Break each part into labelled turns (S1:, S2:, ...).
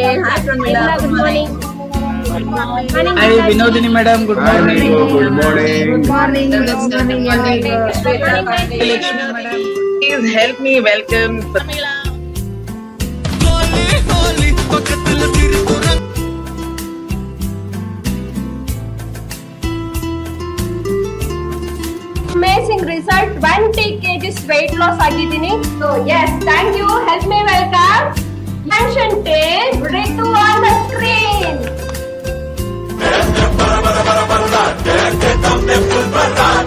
S1: Hi Pramila.
S2: Good morning.
S1: Hi Vinodini madam. Good morning.
S3: Good morning.
S2: Good morning.
S1: Good morning. Shweta Lakshmi madam. Please help me welcome Pramila.
S2: Amazing result. 20 kgs weight loss ಆಗಿದ್ದೀನಿ. So yes, thank you. Help me welcome mention tape Ritu on the screen.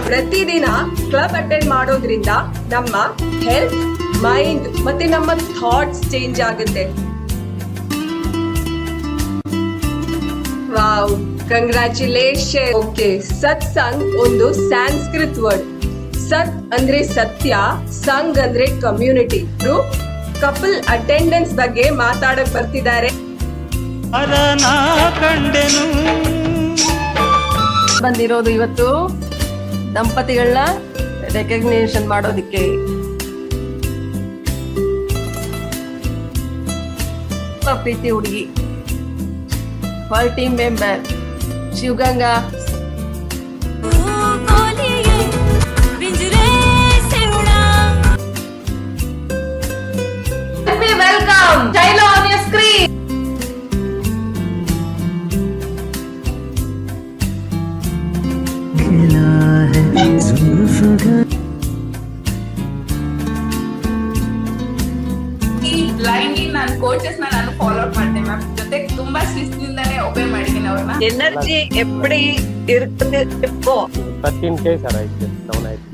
S4: ಪ್ರತಿದಿನ club attend ಮಾಡೋದ್ರಿಂದ ನಮ್ಮ health, mind ಮತ್ತೆ ನಮ್ಮ thoughts change ಆಗುತ್ತೆ. Wow, congratulation. Okay, satsang ಒಂದು Sanskrit word. ಸತ್ ಅಂದ್ರೆ ಸತ್ಯ, ಸಂಘ್ ಅಂದ್ರೆ ಕಮ್ಯುನಿಟಿ. ಕಪಲ್ ಅಟೆಂಡೆನ್ಸ್ ಬಗ್ಗೆ ಮಾತಾಡಕ್ ಬರ್ತಿದ್ದಾರೆ.
S5: ಬಂದಿರೋದು ಇವತ್ತು ದಂಪತಿಗಳನ್ನ ರೆಕಗ್ನೇಷನ್ ಮಾಡೋದಿಕ್ಕೆ. ಪ್ರೀತಿ ಹುಡುಗಿ for team member Shivaganga.
S2: Welcome. Chilo on your screen.
S6: Blindly ನಾನು ಕೋಚಸ್ ನಾನು ಫಾಲೋ ಅಪ್ ಮಾಡ್ತೇನೆ ಮ್ಯಾಮ್. ಜೊತೆ ತುಂಬಾ ಶಿಸ್ತಿನಿಂದಾನೇ ಒಬೆ ಮಾಡಿದ್ದೀನಿ ಅವ್ರನ್ನ.
S1: ಎನರ್ಜಿ ಎಪ್ಪಡಿ ಇರ್ತದೆ ಇಪ್ಪೋ
S7: 13 kg ಆಯ್ತು ಡೌನ್ ಆಯ್ತು.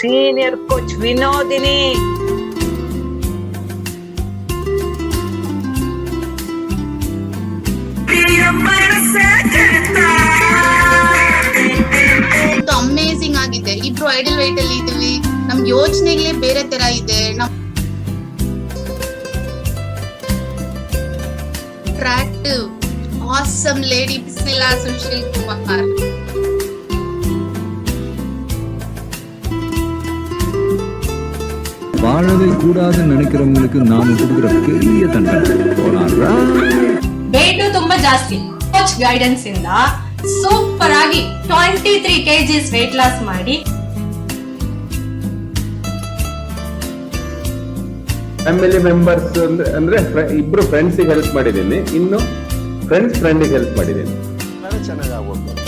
S1: Senior coach Vinodini.
S8: ಅಮೇಸಿಂಗ್ ಆಗಿದೆ. ಇಬ್ರು ಐಡಲ್ ವೇಟ್ ಅಲ್ಲಿ ಇದೀವಿ. ನಮ್ ಯೋಚನೆಗಳೇ ಬೇರೆ ತರ ಇದೆ. ನಮ್ attractive awesome lady Bismillah Sushil Kumar.
S3: வாழவே கூடாதுன்னு நினைக்கிறவங்களுக்கு நாம கொடுக்குற பெரிய தண்டனை.
S9: ವೇಟ್ ತುಂಬಾ ಜಾಸ್ತಿ. ಕೋಚ್ ಗೈಡೆನ್ಸ್ ಇಂದ ಸೂಪರ್ ಆಗಿ 23 kgs ವೇಟ್ ಲಾಸ್ ಮಾಡಿ
S7: ಫ್ಯಾಮಿಲಿ ಮೆಂಬರ್ಸ್ ಅಂದ್ರೆ ಇಬ್ರು ಫ್ರೆಂಡ್ಸ್ ಹೆಲ್ಪ್ ಮಾಡಿದ್ದೀನಿ, ಇನ್ನು ಫ್ರೆಂಡ್ಸ್ ಫ್ರೆಂಡ್ ಹೆಲ್ಪ್ ಮಾಡಿದ್ದೀನಿ. ಚೆನ್ನಾಗಿ ಆಗ್ಬೋದು.